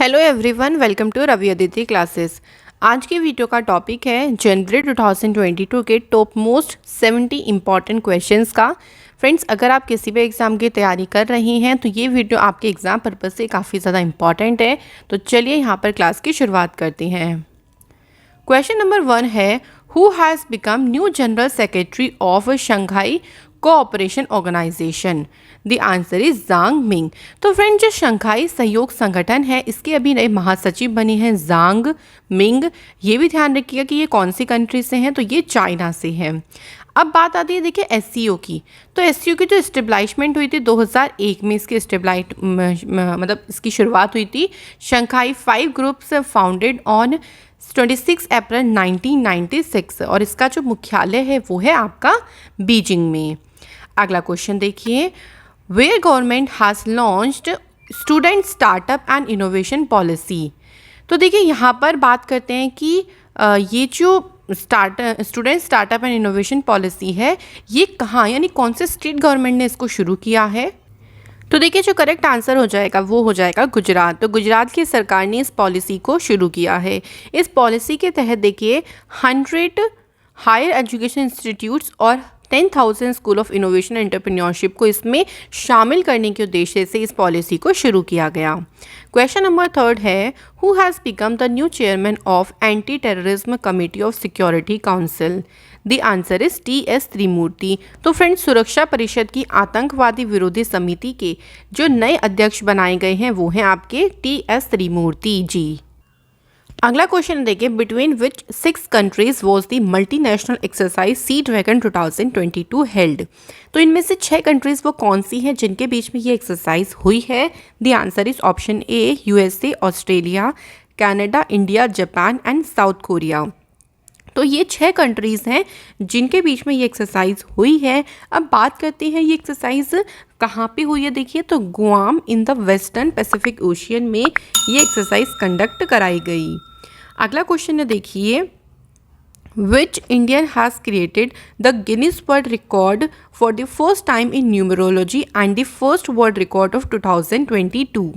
Hello everyone, welcome to Ravi Aditi classes. आज की video का टॉपिक है जनवरी 2022 के टॉप मोस्ट 70 इम्पॉर्टेंट क्वेश्चंस का। फ्रेंड्स, अगर आप किसी भी एग्ज़ाम की तैयारी कर रही हैं तो ये वीडियो आपके एग्ज़ाम पर्पज़ से काफ़ी ज़्यादा इम्पॉर्टेंट है। तो चलिए यहाँ पर क्लास की शुरुआत करते हैं। क्वेश्चन नंबर 1 है, who has become new general secretary of Shanghai cooperation organisation? The answer is Zhang Ming. तो फ्रेंड, जो शंघाई सहयोग संगठन है इसके अभी नए महासचिव बने हैं जांग मिंग। ये भी ध्यान रखिएगा कि ये कौन सी कंट्री से हैं, तो ये चाइना से हैं। अब बात आती है देखिए एससीओ की। तो एससीओ की जो स्टेब्लिशमेंट हुई थी 2001 में, इसकी मतलब इसकी शुरुआत हुई थी। शंघाई 5 ग्रुप्स फाउंडेड ऑन 26 अप्रैल 1996 और इसका जो मुख्यालय है वो है आपका बीजिंग में। अगला क्वेश्चन देखिए, where government has launched student startup and innovation policy? तो देखिए यहाँ पर बात करते हैं कि ये जो student startup and innovation policy है ये कहाँ यानी कौन से स्टेट गवर्नमेंट ने इसको शुरू किया है? तो देखिए जो करेक्ट आंसर हो जाएगा वो हो जाएगा गुजरात। तो गुजरात की सरकार ने इस पॉलिसी को शुरू किया है। इस पॉलिसी के तहत देखिए 100 हायर एजुकेशन इंस्टीट्यूट्स और 10,000 स्कूल ऑफ इनोवेशन एंटरप्रेन्योरशिप को इसमें शामिल करने के उद्देश्य से इस पॉलिसी को शुरू किया गया। क्वेश्चन नंबर 3 है, who has become the new chairman of anti terrorism committee of security council? The answer is T S. Tirumurti. तो फ्रेंड्स, सुरक्षा परिषद की आतंकवादी विरोधी समिति के जो नए अध्यक्ष बनाए गए हैं वो हैं आपके टी.एस. त्रिमूर्ति जी। अगला क्वेश्चन देखिए, between which 6 countries was the multinational exercise sea dragon 2022 held? तो इनमें से 6 कंट्रीज वो कौन सी हैं जिनके बीच में ये एक्सरसाइज हुई है? The answer is option A USA, Australia, Canada, India, Japan and south Korea. तो ये 6 कंट्रीज़ हैं जिनके बीच में ये एक्सरसाइज हुई है। अब बात करते हैं ये एक्सरसाइज कहाँ पे हुई है। देखिए तो Guam in the western Pacific ocean में ये एक्सरसाइज कंडक्ट कराई गई। अगला क्वेश्चन है देखिए, which Indian has created the Guinness world record for the first time in numerology and the first world record of 2022?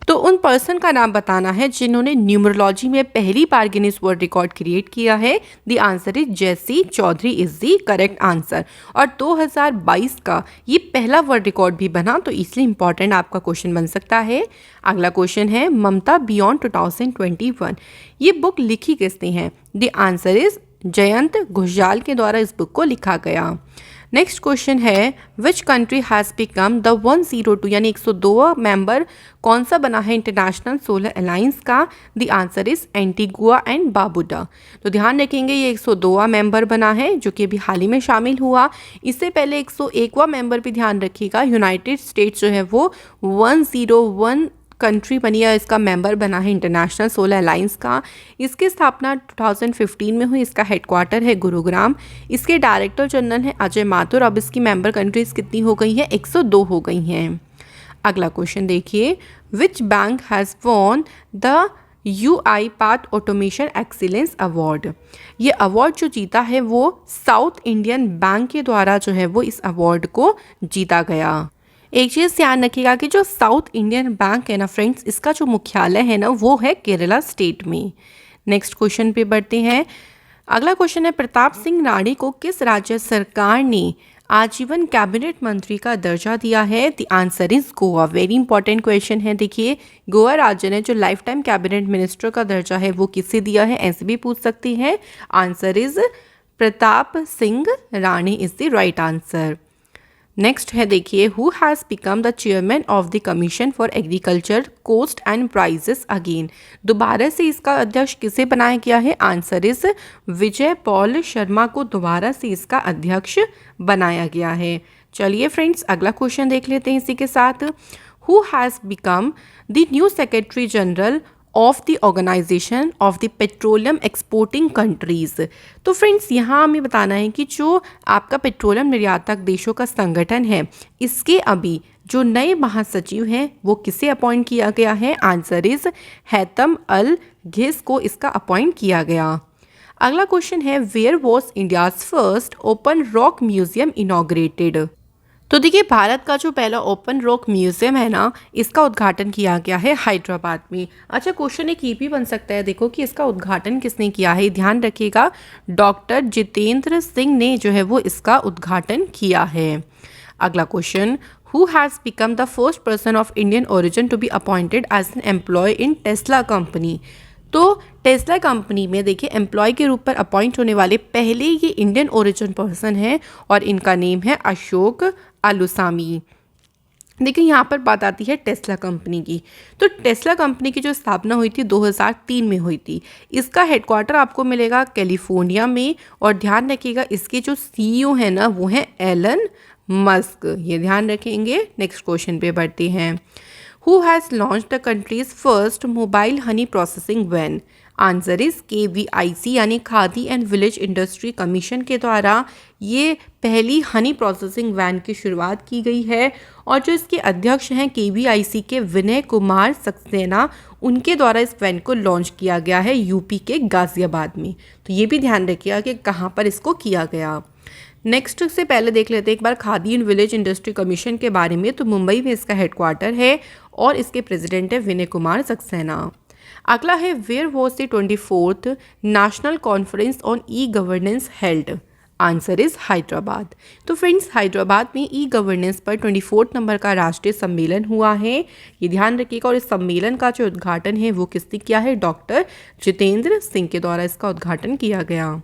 तो उन पर्सन का नाम बताना है जिन्होंने न्यूमरोलॉजी में पहली बार गिनीज वर्ल्ड रिकॉर्ड क्रिएट किया है। The answer is JC Chaudhary is the correct answer. और 2022 का ये पहला वर्ल्ड रिकॉर्ड भी बना, तो इसलिए इंपॉर्टेंट आपका क्वेश्चन बन सकता है। अगला क्वेश्चन है, ममता बियॉन्ड 2021 ये बुक लिखी किसने है? The answer is Jayant Ghoshal के द्वारा इस बुक को लिखा गया। नेक्स्ट क्वेश्चन है, which country has become the 102 यानी 102वां मेंबर कौन सा बना है इंटरनेशनल सोलर अलायंस का? The answer is Antigua and Barbuda. तो ध्यान रखेंगे ये 102वां मेंबर बना है जो कि अभी हाल ही में शामिल हुआ। इससे पहले 101वां मेंबर भी ध्यान रखिएगा, यूनाइटेड स्टेट्स जो है वो 101 कंट्री बनी है, इसका मेंबर बना है इंटरनेशनल सोलर अलायंस का। इसकी स्थापना 2015 में हुई। इसका हेडक्वार्टर है गुरुग्राम। इसके डायरेक्टर जनरल हैं अजय माथुर। अब इसकी मेंबर कंट्रीज कितनी हो गई हैं? 102 हो गई हैं। अगला क्वेश्चन देखिए, which bank has won the UI path automation excellence award? ये अवार्ड जो जीता है वो साउथ इंडियन बैंक के द्वारा जो है वो इस अवार्ड को जीता गया। एक चीज़ ध्यान रखिएगा कि जो साउथ इंडियन बैंक है ना फ्रेंड्स, इसका जो मुख्यालय है ना वो है केरला स्टेट में। नेक्स्ट क्वेश्चन पे बढ़ते हैं। अगला क्वेश्चन है, प्रताप सिंह राणे को किस राज्य सरकार ने आजीवन कैबिनेट मंत्री का दर्जा दिया है? The answer is Goa. Very important question है। देखिए गोवा राज्य ने जो लाइफ टाइम कैबिनेट मिनिस्टर का दर्जा है वो किसे दिया है, ऐसे भी पूछ सकती हैं। Answer is Pratap Singh Rane is the right answer. Next है देखिए, who has become the chairman of the commission for agriculture cost and prices again? दोबारा से इसका अध्यक्ष किसे बनाया गया है? आंसर इज विजय पॉल शर्मा को दोबारा से इसका अध्यक्ष बनाया गया है। चलिए फ्रेंड्स, अगला क्वेश्चन देख लेते हैं इसी के साथ। Who has become the new secretary general of the organisation of the petroleum exporting countries? तो फ्रेंड्स यहाँ हमें बताना है कि जो आपका पेट्रोलियम निर्यातक देशों का संगठन है इसके अभी जो नए महासचिव हैं वो किसे अपॉइंट किया गया है? आंसर इज हैतम अल घिस को इसका अपॉइंट किया गया। अगला क्वेश्चन है, where was India's first open rock museum inaugurated? तो देखिए, भारत का जो पहला ओपन रॉक म्यूजियम है ना, इसका उद्घाटन किया गया है हैदराबाद में। अच्छा, क्वेश्चन एक ये भी बन सकता है, देखो कि इसका उद्घाटन किसने किया है। ध्यान रखिएगा, डॉक्टर जितेंद्र सिंह ने जो है वो इसका उद्घाटन किया है। अगला question, who has become the first person of Indian origin to be appointed as an employ in Tesla company. तो टेस्ला कंपनी में देखिए, एम्प्लॉय के रूप पर अपॉइंट होने वाले पहले ये इंडियन ओरिजिन पर्सन है और इनका नेम है अशोक आलूसामी। देखिए, यहाँ पर बात आती है टेस्ला कंपनी की। तो टेस्ला कंपनी की जो स्थापना हुई थी 2003 में हुई थी। इसका हेडक्वार्टर आपको मिलेगा कैलिफोर्निया में, और ध्यान रखिएगा इसके जो सीईओ हैं ना, वो हैं एलन मस्क। ये ध्यान रखेंगे। नेक्स्ट क्वेश्चन पे बढ़ते हैं। Who has launch the country's first mobile honey processing van. Answer is KVIC यानी Khadi and village industry commission के द्वारा ये पहली हनी प्रोसेसिंग वैन की शुरुआत की गई है, और जो इसके अध्यक्ष हैं KVIC के विनय कुमार सक्सेना, उनके द्वारा इस वैन को लॉन्च किया गया है यूपी के गाजियाबाद में। तो ये भी ध्यान रखिएगा कि कहाँ पर इसको किया गया। नेक्स्ट से पहले देख लेते हैं एक बार Khadi and village industry commission के बारे में। तो मुंबई में इसका हेडक्वार्टर है और इसके प्रेसिडेंट है विनय कुमार सक्सेना। अगला है, where was the 24th national conference on e governance held. Answer is Hyderabad. तो फ्रेंड्स, हैदराबाद में ई गवर्नेंस पर 24 नंबर का राष्ट्रीय सम्मेलन हुआ है, ये ध्यान रखिएगा। और इस सम्मेलन का जो उद्घाटन है वो किसने किया है, डॉक्टर जितेंद्र सिंह के द्वारा इसका उद्घाटन किया गया।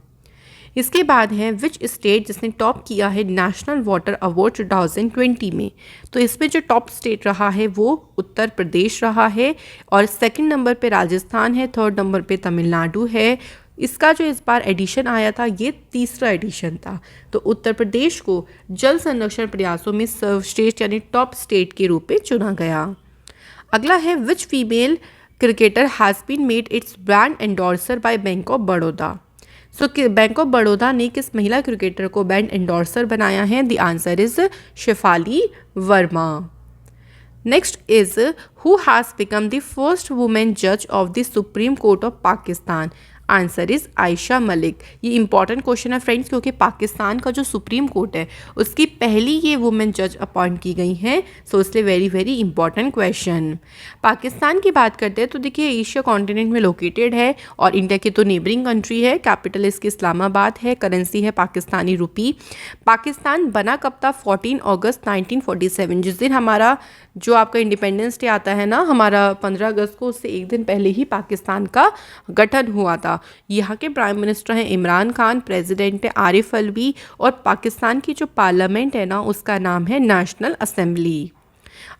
इसके बाद है विच स्टेट जिसने टॉप किया है नेशनल वाटर अवार्ड 2020 में। तो इसमें जो टॉप स्टेट रहा है वो उत्तर प्रदेश रहा है, और सेकंड नंबर पे राजस्थान है, थर्ड नंबर पे तमिलनाडु है। इसका जो इस बार एडिशन आया था, ये तीसरा एडिशन था। तो उत्तर प्रदेश को जल संरक्षण प्रयासों में सर्वश्रेष्ठ यानी टॉप स्टेट के रूप में चुना गया। अगला है, which female cricketer has been made its brand endorser by bank of Baroda. So bank of Baroda ने किस महिला क्रिकेटर को ब्रांड एंडोर्सर बनाया है। The answer is Shefali Verma. Next is, who has become the first women जज of the supreme court of Pakistan. Answer is Ayesha Malik. ये important question है friends, क्योंकि पाकिस्तान का जो सुप्रीम कोर्ट है उसकी पहली ये वुमेन जज अपॉइंट की गई हैं। सो इसलिए very very important question. Pakistan की बात करते हैं तो देखिए, एशिया कॉन्टिनेंट में लोकेटेड है और इंडिया की तो नेबरिंग कंट्री है। कैपिटल इसकी इस्लामाबाद है, करेंसी है पाकिस्तानी रुपी। पाकिस्तान बना कब था, 14 अगस्त 1947, जिस दिन हमारा जो आपका इंडिपेंडेंस डे आता है ना हमारा 15 अगस्त को, उससे एक दिन पहले ही पाकिस्तान का गठन हुआ था। यहाँ के प्राइम मिनिस्टर हैं इमरान खान, प्रेसिडेंट है आरिफ अलवी, और पाकिस्तान की जो पार्लियामेंट है ना उसका नाम है नेशनल असेंबली।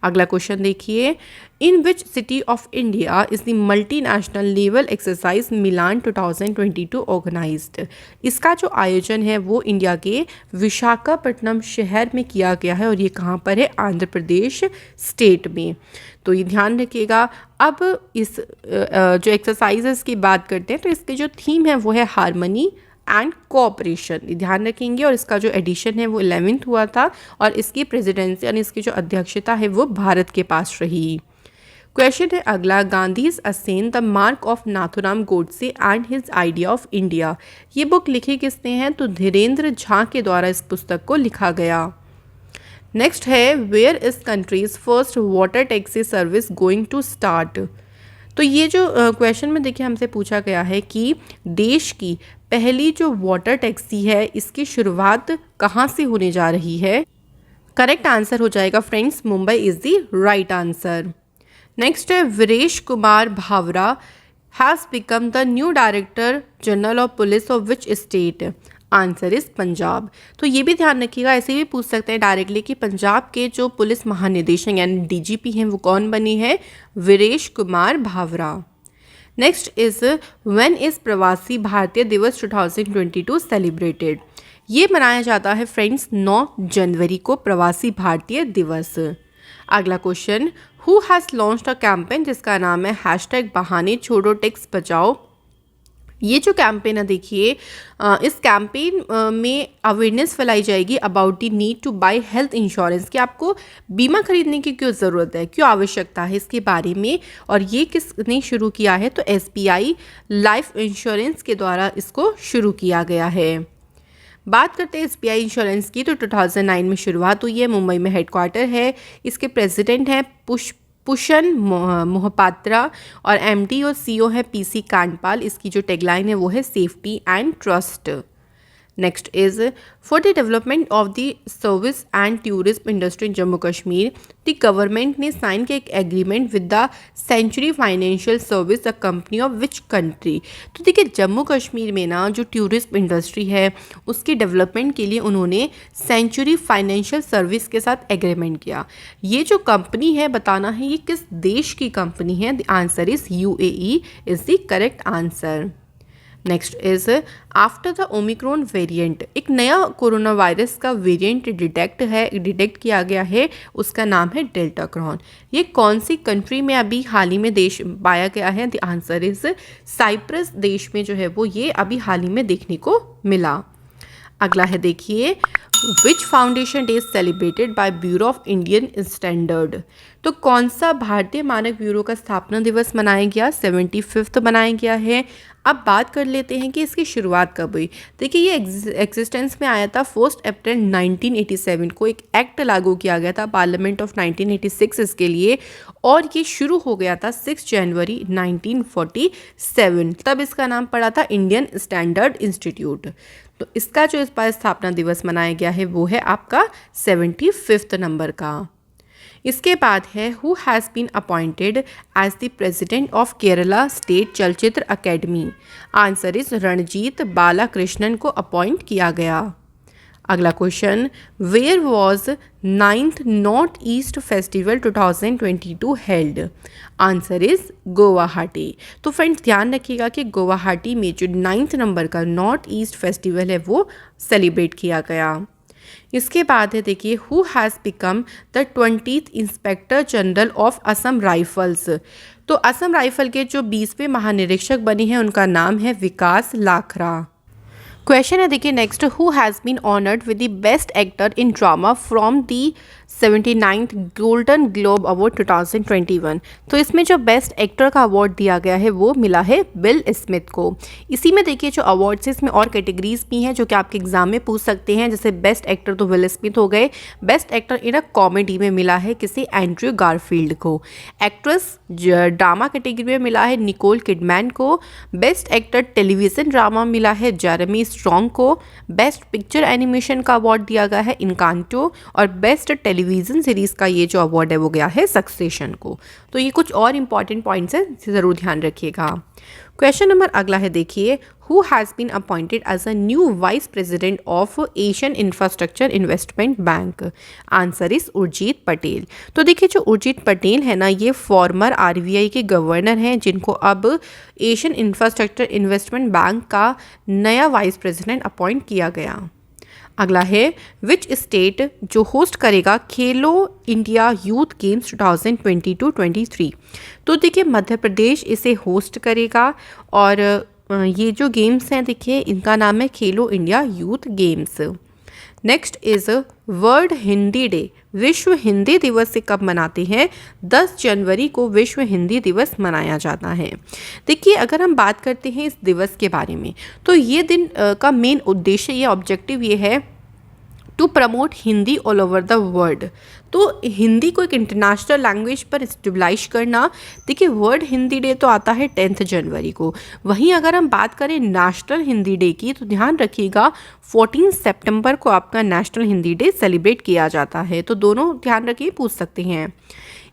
अगला क्वेश्चन देखिए, in which city of India is the multinational naval exercise Milan 2022 organised. इसका जो आयोजन है वो इंडिया के विशाखापट्टनम शहर में किया गया है, और ये कहाँ पर है, आंध्र प्रदेश स्टेट में। तो ये ध्यान रखिएगा। अब इस जो एक्सरसाइजेस की बात करते हैं तो इसके जो थीम है वो है हारमनी एंड कोऑपरेशन, ध्यान रखेंगे। और इसका जो एडिशन है वो 11th हुआ था, और इसकी प्रेसिडेंसी यानी इसकी जो अध्यक्षता है वो भारत के पास रही। क्वेश्चन है अगला, गांधीज असेन the mark of Nathuram Godse and his idea of India. ये बुक लिखी किसने हैं, तो धीरेन्द्र झा के द्वारा इस पुस्तक को लिखा गया। नेक्स्ट है, where is country's first water taxi service going to start. तो ये जो क्वेश्चन में देखिए हमसे पूछा गया है कि देश की पहली जो वाटर टैक्सी है इसकी शुरुआत कहाँ से होने जा रही है। करेक्ट आंसर हो जाएगा friends, Mumbai is the right answer. Next है, Viresh Kumar Bhawra has become the new director general of police of which state. Answer is Punjab. तो ये भी ध्यान रखिएगा, ऐसे भी पूछ सकते हैं डायरेक्टली कि पंजाब के जो पुलिस महानिदेशक यानी DGP हैं वो कौन बने हैं, Viresh Kumar Bhawra. Next is, when is Pravasi Bharatiya दिवस 2022 सेलिब्रेटेड। ये मनाया जाता है फ्रेंड्स 9 जनवरी को, प्रवासी भारतीय दिवस। अगला question, who has launched a campaign जिसका नाम है #बहाने छोड़ो टैक्स बचाओ। ये जो कैंपेन है देखिए, इस कैंपेन में अवेयरनेस फैलाई जाएगी about the need to buy health insurance, कि आपको बीमा खरीदने की क्यों ज़रूरत है, क्यों आवश्यकता है इसके बारे में। और ये किसने शुरू किया है, तो SBI लाइफ इंश्योरेंस के द्वारा इसको शुरू किया गया है। बात करते हैं SBI इंश्योरेंस की, तो 2009 में शुरुआत हुई है, मुंबई में हेडक्वार्टर है, इसके प्रेसिडेंट हैं पुशन मोहपात्रा और MD और CEO है PC कांडपाल। इसकी जो टैगलाइन है वो है safety and trust. Next is for the development of the service and tourism industry in Jammu Kashmir, the government ने साइन किया एक agreement with the century financial service, the company of which country. तो देखिए जम्मू कश्मीर में ना जो टूरिज्म इंडस्ट्री है उसके डेवलपमेंट के लिए उन्होंने सेंचुरी फाइनेंशियल सर्विस के साथ एग्रीमेंट किया। ये जो कंपनी है बताना है ये किस देश की कंपनी है। The answer is UAE is the correct answer. Next is after the Omicron variant, एक नया कोरोना वायरस का वेरिएंट डिटेक्ट किया गया है, उसका नाम है डेल्टा क्रॉन। ये कौन सी कंट्री में अभी हाल ही में देश पाया गया है। द आंसर इज साइप्रस देश में जो है वो ये अभी हाल ही में देखने को मिला। अगला है देखिए which foundation day is celebrated by bureau of Indian standard. तो कौन सा भारतीय मानक ब्यूरो का स्थापना दिवस मनाया गया, 75वां मनाया गया है। अब बात कर लेते हैं कि इसकी शुरुआत कब हुई। देखिए ये एग्जिस्टेंस में आया था 1 अप्रैल 1987 को, एक एक्ट लागू किया गया था पार्लियामेंट ऑफ 1986 इसके लिए, और ये शुरू हो गया था 6 जनवरी 1947। तब इसका नाम पड़ा था इंडियन स्टैंडर्ड इंस्टीट्यूट। तो इसका जो इस बार स्थापना दिवस मनाया गया है वो है आपका 75वां नंबर का। इसके बाद है who has been appointed as the president of Kerala state Chalachitra academy. Answer is Ranjith Balakrishnan को अपॉइंट किया गया। अगला question, where was 9th north east festival 2022 held. Answer is Guwahati. तो फ्रेंड्स ध्यान रखिएगा कि गुवाहाटी में जो 9th नंबर का नॉर्थ ईस्ट फेस्टिवल है वो सेलिब्रेट किया गया। इसके बाद है देखिए who has become the 20th inspector general of Assam rifles. तो असम राइफल के जो 20वें महानिरीक्षक बने हैं उनका नाम है विकास लाखरा। क्वेश्चन है देखिए next, who has been honoured with the best actor in drama from the 79th golden globe award 2021। तो इसमें जो बेस्ट एक्टर का अवार्ड दिया गया है वो मिला है विल स्मिथ को। इसी में देखिए जो अवार्ड्स है इसमें और कैटेगरीज भी हैं जो कि आपके एग्जाम में पूछ सकते हैं, जैसे बेस्ट एक्टर तो विल स्मिथ हो गए, best actor in a comedy में मिला है किसी एंड्रयू गारफील्ड को, एक्ट्रेस ड्रामा कैटेगरी में मिला है निकोल किडमैन को, बेस्ट एक्टर टेलीविजन ड्रामा मिला है जेरेमी स्ट्रॉन्ग को, बेस्ट पिक्चर एनिमेशन का अवार्ड दिया गया है इनकांटो, और बेस्ट टेलीविजन सीरीज का ये जो अवार्ड है वो गया है सक्सेशन को। तो ये कुछ और इंपॉर्टेंट पॉइंट्स हैं, ज़रूर ध्यान रखिएगा। क्वेश्चन नंबर अगला है देखिए, who has been appointed as a new vice president of Asian infrastructure investment bank. Answer is Urjit Patel. तो देखिए जो उर्जित पटेल है ना ये फॉर्मर RBI के गवर्नर हैं जिनको अब एशियन इंफ्रास्ट्रक्चर इन्वेस्टमेंट बैंक का नया वाइस प्रेसिडेंट अपॉइंट किया गया। अगला है विच स्टेट जो होस्ट करेगा खेलो इंडिया यूथ गेम्स 2022-23। तो देखिए मध्य प्रदेश इसे होस्ट करेगा, और ये जो गेम्स हैं देखिए इनका नाम है खेलो India youth games. Next is world Hindi day, विश्व हिंदी दिवस से कब मनाते हैं। 10 जनवरी को विश्व हिंदी दिवस मनाया जाता है। देखिए अगर हम बात करते हैं इस दिवस के बारे में तो ये दिन का मेन उद्देश्य, ये ऑब्जेक्टिव ये है to promote Hindi all over the world. तो हिंदी को एक इंटरनेशनल लैंग्वेज पर स्टेबलाइज करना। देखिए वर्ल्ड हिंदी डे तो आता है 10 जनवरी को, वहीं अगर हम बात करें नेशनल हिंदी डे की तो ध्यान रखिएगा 14 सितंबर को आपका नेशनल हिंदी डे सेलिब्रेट किया जाता है। तो दोनों ध्यान रखिए, पूछ सकते हैं।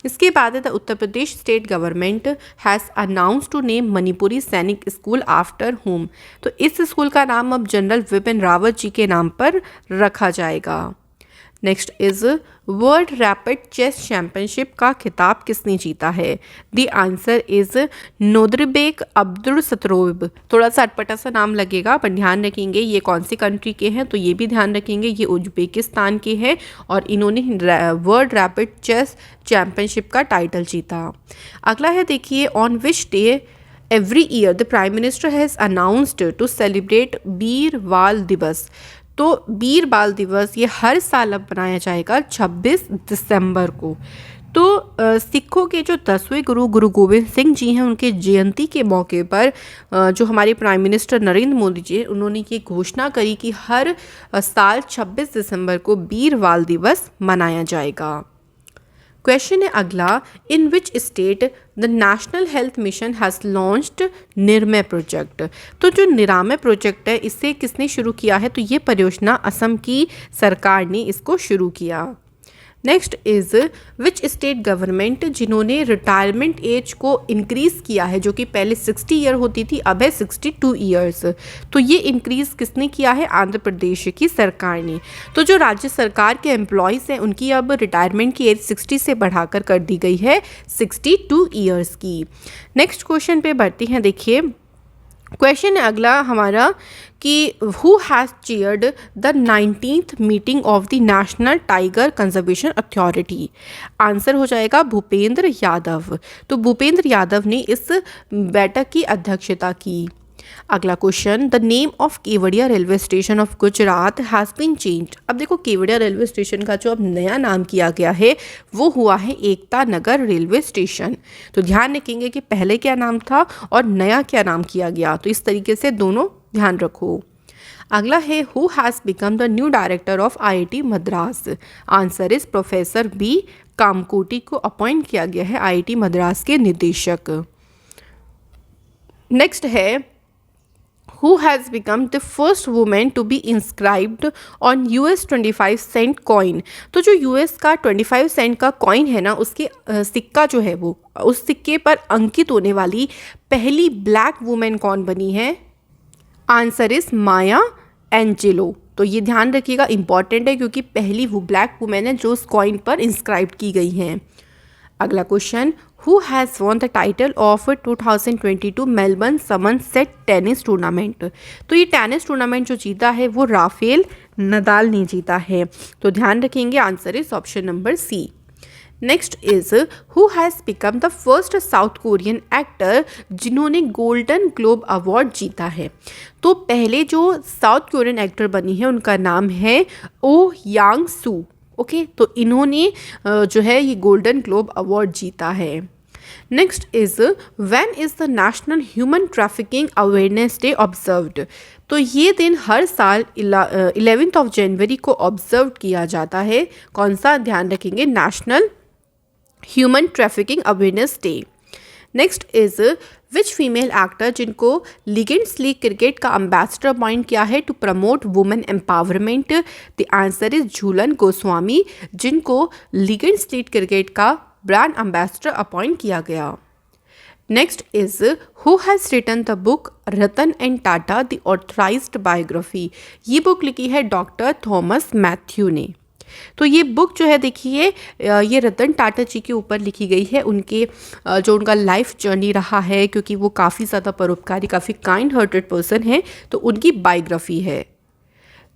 इसके बाद है the Uttar Pradesh state government has announce to name Manipuri Sainik school after home. तो इस स्कूल का नाम अब जनरल विपिन रावत जी के नाम पर रखा जाएगा। Next is world rapid chess championship का खिताब किसने जीता है। The answer is Nodirbek Abdusattorov. थोड़ा सा अटपटा सा नाम लगेगा पर ध्यान रखेंगे ये कौन सी कंट्री के हैं, तो ये भी ध्यान रखेंगे ये उज्बेकिस्तान के हैं और इन्होंने वर्ल्ड रैपिड चेस चैंपियनशिप का टाइटल जीता। अगला है देखिए on which day every year the prime minister has announced to celebrate Veer Bal Divas. तो वीर बाल दिवस ये हर साल अब मनाया जाएगा 26 दिसंबर को। तो सिखों के जो 10वें गुरु गुरु गोबिंद सिंह जी हैं, उनके जयंती के मौके पर जो हमारे प्राइम मिनिस्टर नरेंद्र मोदी जी हैं, उन्होंने ये घोषणा करी कि हर साल 26 दिसंबर को वीरवाल दिवस मनाया जाएगा। क्वेश्चन है अगला, in which state the national health mission has launched Nirmay project. तो जो निरामय प्रोजेक्ट है, इसे किसने शुरू किया है? तो ये परियोजना असम की सरकार ने इसको शुरू किया। Next is which state government, जिन्होंने रिटायरमेंट एज को इंक्रीज़ किया है, जो कि पहले 60 ईयर होती थी, अब है 62 ईयर्स। तो ये इंक्रीज़ किसने किया है? आंध्र प्रदेश की सरकार ने। तो जो राज्य सरकार के एम्प्लॉयज़ हैं, उनकी अब रिटायरमेंट की एज 60 से बढ़ाकर कर दी गई है 62 ईयर्स की। नेक्स्ट क्वेश्चन पे बढ़ती हैं। देखिए क्वेश्चन है अगला हमारा कि who has chaired the 19th meeting of the national tiger conservation authority. Answer हो जाएगा भूपेंद्र यादव। तो भूपेंद्र यादव ने इस बैठक की अध्यक्षता की। अगला question, the name of Kevadia railway station of Gujarat has been changed. अब देखो केवड़िया रेलवे स्टेशन का जो अब नया नाम किया गया है वो हुआ है एकता नगर रेलवे स्टेशन। तो ध्यान रखेंगे कि पहले क्या नाम था और नया क्या नाम किया गया, तो इस तरीके से दोनों ध्यान रखो। अगला है who has become the new director of IIT Madras. Answer is professor B Kamakoti को अपॉइंट किया गया है IIT मद्रास के निदेशक। नेक्स्ट है who has become the first woman to be inscribed on US 25 cent coin। तो जो US का 25 सेंट का कॉइन है ना, उसके सिक्का जो है वो, उस सिक्के पर अंकित होने वाली पहली ब्लैक वुमेन कौन बनी है? Answer is Maya Angelo. तो ये ध्यान रखिएगा, इंपॉर्टेंट है क्योंकि पहली वो ब्लैक वुमेन है जो उस कॉइन पर इंस्क्राइब की गई हैं। अगला question, who has won the title of 2022 Melbourne Summer Set tennis tournament. तो ये टेनिस टूर्नामेंट जो जीता है वो राफेल नदाल ने जीता है। तो ध्यान रखेंगे, answer is option number C. Next is who has become the first South Korean actor जिन्होंने गोल्डन ग्लोब अवार्ड जीता है। तो पहले जो साउथ कोरियन एक्टर बनी है उनका नाम है ओ यांग सू। ओके, तो इन्होंने जो है ये गोल्डन ग्लोब अवार्ड जीता है। Next is when is the national human trafficking awareness day observed. तो ये दिन हर साल 11 जनवरी को ऑब्जर्व किया जाता है। कौन सा? ध्यान रखेंगे, national human trafficking awareness day. Next is which female actor जिनको लिगेंड्स लीग क्रिकेट का एम्बेसडर अपॉइंट किया है to promote women empowerment. The answer is Jhulan Goswami, जिनको लिगेंड्स लीग क्रिकेट का ब्रांड एम्बेसडर अपॉइंट किया गया। Next is who has written the book Ratan and Tata the authorised biography. ये book लिखी है डॉक्टर थॉमस मैथ्यू ने। तो ये बुक जो है देखिए ये रतन टाटा जी के ऊपर लिखी गई है, उनके जो उनका लाइफ जर्नी रहा है, क्योंकि वो काफ़ी ज़्यादा परोपकारी, काफ़ी काइंड हार्टेड पर्सन है, तो उनकी बायोग्राफी है।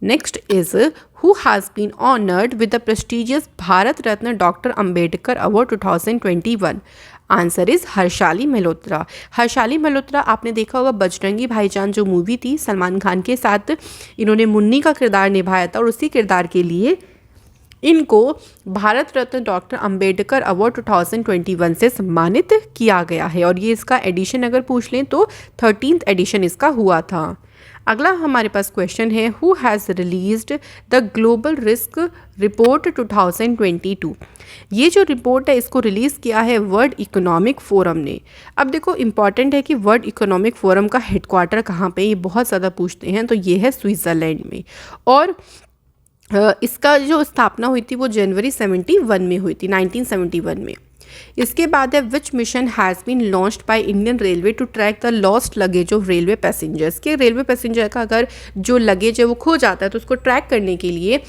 Next is who has been honoured with the prestigious Bharat Ratna doctor Ambedkar award 2021। Answer is Harshali Malhotra. Harshali Malhotra आपने देखा होगा बजरंगी भाईजान जो मूवी थी सलमान खान के साथ, इन्होंने मुन्नी का किरदार निभाया था और उसी किरदार के लिए इनको भारत रत्न डॉक्टर अंबेडकर अवार्ड 2021 से सम्मानित किया गया है। और ये इसका एडिशन अगर पूछ लें तो 13th एडिशन इसका हुआ था। अगला हमारे पास क्वेश्चन है who has released the global risk report 2022। ये जो रिपोर्ट है इसको रिलीज़ किया है वर्ल्ड इकोनॉमिक फोरम ने। अब देखो इंपॉर्टेंट है कि वर्ल्ड इकोनॉमिक फोरम का हेडक्वार्टर कहाँ पे, ये बहुत ज़्यादा पूछते हैं, तो ये है स्विट्ज़रलैंड में। और इसका जो स्थापना हुई थी वो जनवरी 71 में हुई थी, 1971 में। इसके बाद है which mission has been launched by Indian railway to track the lost luggage of railway passengers. के रेलवे पैसेंजर का अगर जो लगेज है वो खो जाता है तो उसको ट्रैक करने के लिए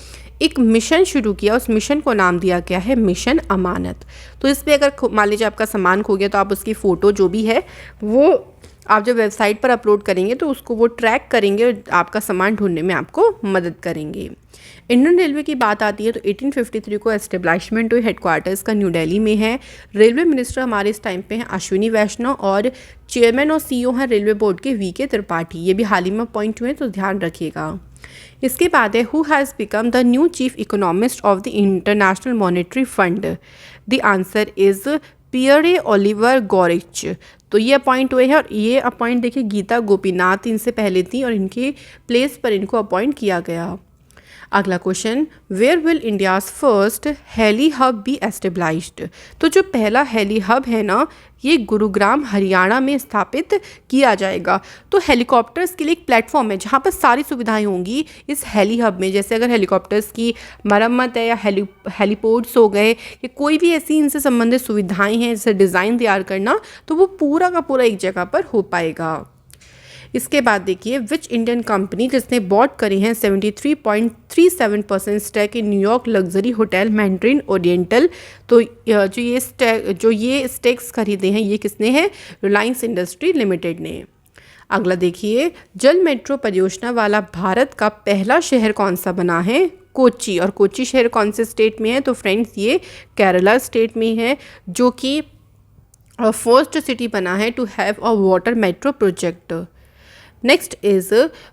एक मिशन शुरू किया, उस मिशन को नाम दिया गया है मिशन अमानत। तो इस पर अगर मान लीजिए आपका सामान खो गया तो आप उसकी फ़ोटो जो भी है वो आप जब वेबसाइट पर अपलोड करेंगे तो उसको वो ट्रैक करेंगे और आपका सामान ढूंढने में आपको मदद करेंगे। इंडियन रेलवे की बात आती है तो 1853 को एस्टेब्लिशमेंट हुई, हेडक्वार्टर्स का न्यू दिल्ली में है। रेलवे मिनिस्टर हमारे इस टाइम पे हैं अश्विनी वैष्णव और चेयरमैन और CEO हैं रेलवे बोर्ड के VK त्रिपाठी। ये भी हाल ही में अपॉइंट हुए, तो ध्यान रखिएगा। इसके बाद है who has become the new chief economist of the international monetary fund. The answer is Pierre Olivier Gourinchas. तो ये अपॉइंट हुए हैं और ये अपॉइंट देखिए गीता गोपीनाथ इनसे पहले थी और इनके प्लेस पर इनको अपॉइंट किया गया। अगला question, where will India's first heli hub be established. तो जो पहला हेली हब है ना, ये गुरुग्राम हरियाणा में स्थापित किया जाएगा। तो हेलीकॉप्टर्स के लिए एक प्लेटफॉर्म है जहाँ पर सारी सुविधाएं होंगी इस हेली हब में। जैसे अगर हेलीकॉप्टर्स की मरम्मत है या हेलीपोर्ट्स हो गए या कोई भी ऐसी इनसे संबंधित सुविधाएं हैं, जैसे डिज़ाइन तैयार करना, तो वो पूरा का पूरा एक जगह पर हो पाएगा। इसके बाद देखिए विच इंडियन कंपनी जिसने बॉट करी हैं 73.37% stack in New York luxury hotel mandarin oriental. तो जो ये स्टेक्स खरीदे हैं ये किसने हैं, रिलायंस इंडस्ट्री लिमिटेड ने। अगला देखिए जल मेट्रो परियोजना वाला भारत का पहला शहर कौन सा बना है, कोच्चि। और कोच्चि शहर कौन से स्टेट में है, तो फ्रेंड्स ये केरला स्टेट में है, जो कि फर्स्ट सिटी बना है to have a water metro project. Next is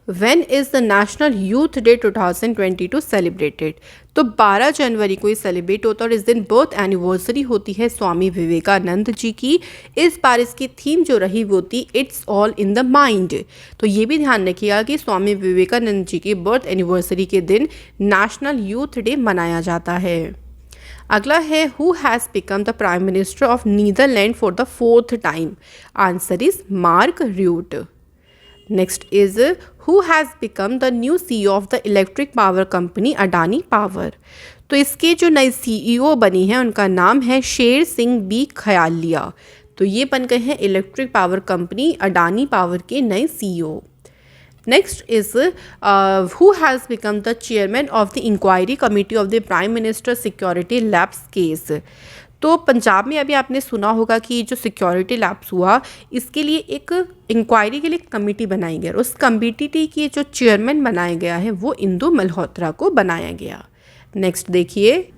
when is the national youth day 2022 celebrated. तो 12 जनवरी को ये सेलिब्रेट होता है और इस दिन बर्थ एनिवर्सरी होती है स्वामी विवेकानंद जी की। इस बार इसकी थीम जो रही वो थी it's all in the mind. तो ये भी ध्यान रखिएगा कि स्वामी विवेकानंद जी की बर्थ एनिवर्सरी के दिन नेशनल यूथ डे मनाया जाता है। अगला है who has become the prime minister of Netherland for the 4th time. Answer is Mark Rutte. Next is who has become the new CEO of the electric power company Adani power. तो इसके जो नए CEO बनी हैं उनका नाम है Sher Singh B खयालिया। तो ये बन गए हैं electric power company Adani power के नए CEO। Next is who has become the chairman of the inquiry committee of the prime minister security lapse case. तो पंजाब में अभी आपने सुना होगा कि जो सिक्योरिटी लैब्स हुआ इसके लिए एक इंक्वायरी के लिए कमेटी बनाई गई और उस कमेटी के जो चेयरमैन बनाया गया है वो इंदु मल्होत्रा को बनाया गया। नेक्स्ट देखिए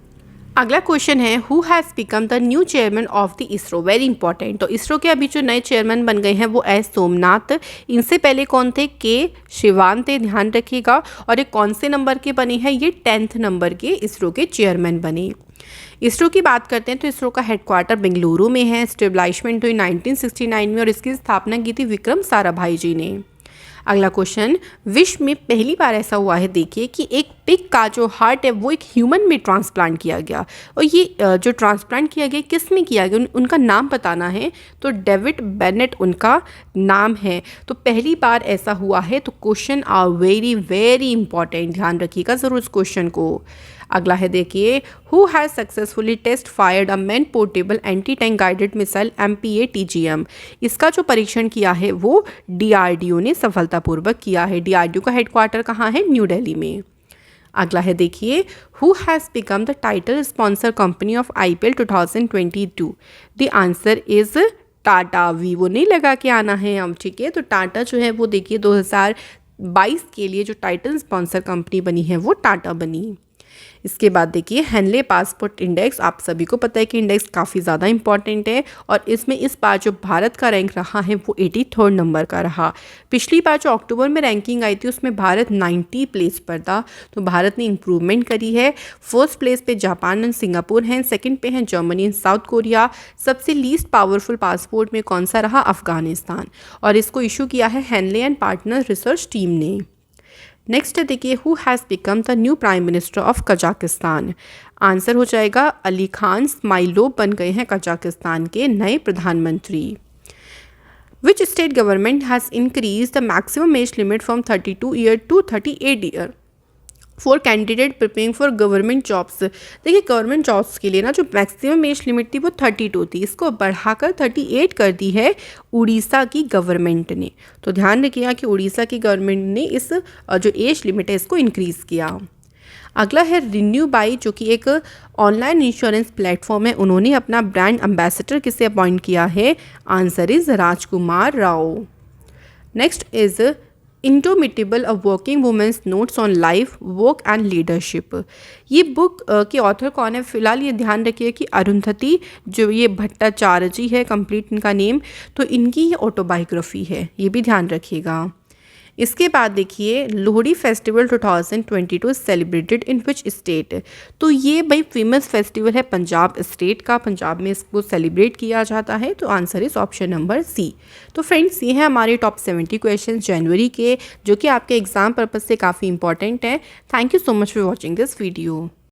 अगला क्वेश्चन है who has become the new chairman of the ISRO. Very important. तो इसरो के अभी जो नए चेयरमैन बन गए हैं वो एस सोमनाथ। इनसे पहले कौन थे, के शिवान थे, ध्यान रखिएगा। और ये कौन से नंबर के बने हैं, ये 10th नंबर के इसरो के चेयरमैन बने। इसरो की बात करते हैं तो इसरो का हेडक्वार्टर बेंगलुरु में है। एस्टेब्लिशमेंट हुई 1969 में और इसकी स्थापना की थी विक्रम साराभाई जी ने। अगला क्वेश्चन, विश्व में पहली बार ऐसा हुआ है देखिए कि एक पिग का जो हार्ट है वो एक ह्यूमन में ट्रांसप्लांट किया गया। और ये जो ट्रांसप्लांट किया गया किस में किया गया, उनका नाम बताना है। तो डेविड बेनेट उनका नाम है। तो पहली बार ऐसा हुआ है। तो question are very very important, ध्यान रखिएगा ज़रूर इस क्वेश्चन को। अगला है देखिए who has successfully test fired a man portable anti tank guided missile MPA-TGM। इसका जो परीक्षण किया है वो DRDO ने सफलतापूर्वक किया है। DRDO का हेडक्वार्टर कहाँ है, न्यू दिल्ली में। अगला है देखिए who has become the title sponsor company of IPL 2022। The answer is Tata. Vivo नहीं लगा के आना है हम, ठीक है। तो टाटा जो है वो देखिए 2022 के लिए जो टाइटल स्पॉन्सर कंपनी बनी है वो टाटा बनी। इसके बाद देखिए हेनले पासपोर्ट इंडेक्स, आप सभी को पता है कि इंडेक्स काफ़ी ज़्यादा इंपॉर्टेंट है और इसमें इस बार जो भारत का रैंक रहा है वो 83rd नंबर का रहा। पिछली बार जो अक्टूबर में रैंकिंग आई थी उसमें भारत 90 प्लेस पर था। तो भारत ने इंप्रूवमेंट करी है। फर्स्ट प्लेस पे जापान एंड सिंगापुर हैं, सेकंड पे हैं जर्मनी एंड साउथ कोरिया। सबसे लीस्ट पावरफुल पासपोर्ट में कौन सा रहा, अफगानिस्तान। और इसको इशू किया है Henley and partner research team ने। नेक्स्ट देखिए who has become the new prime minister of Kazakhstan. Answer हो जाएगा अली खान स्माइलोव बन गए हैं कजाकिस्तान के नए प्रधानमंत्री। Which state government has increase the maximum age limit from 32 year to 38 year for candidate preparing for government jobs. देखिए गवर्नमेंट जॉब्स के लिए ना जो मैक्सिमम एज लिमिट थी वो 32 थी, इसको बढ़ाकर 38 कर दी है उड़ीसा की गवर्नमेंट ने। तो ध्यान रखिएगा कि उड़ीसा की गवर्नमेंट ने इस जो एज लिमिट है इसको इंक्रीज़ किया। अगला है रिन्यू बाई, जो कि एक ऑनलाइन इंश्योरेंस प्लेटफॉर्म है। उन्होंने अपना ब्रांड एम्बेसडर किसे अपॉइंट किया है, answer is Rajkumar Rao. Next is indomitable a working women's notes on life work and leadership. ये बुक के ऑथर कौन है, फिलहाल ये ध्यान रखिए कि अरुंधति जो ये भट्टाचार्य जी है, कंप्लीट इनका नेम। तो इनकी ये ऑटोबायोग्राफी है, ये भी ध्यान रखिएगा। इसके बाद देखिए Lohri festival 2022 celebrated in which state. तो ये भाई फेमस फेस्टिवल है पंजाब स्टेट का, पंजाब में इसको सेलिब्रेट किया जाता है। तो answer is option number C. तो फ्रेंड्स ये हैं हमारे टॉप 70 क्वेश्चन जनवरी के, जो कि आपके एग्जाम पर्पज से काफ़ी इंपॉर्टेंट है। Thank you so much for watching this video.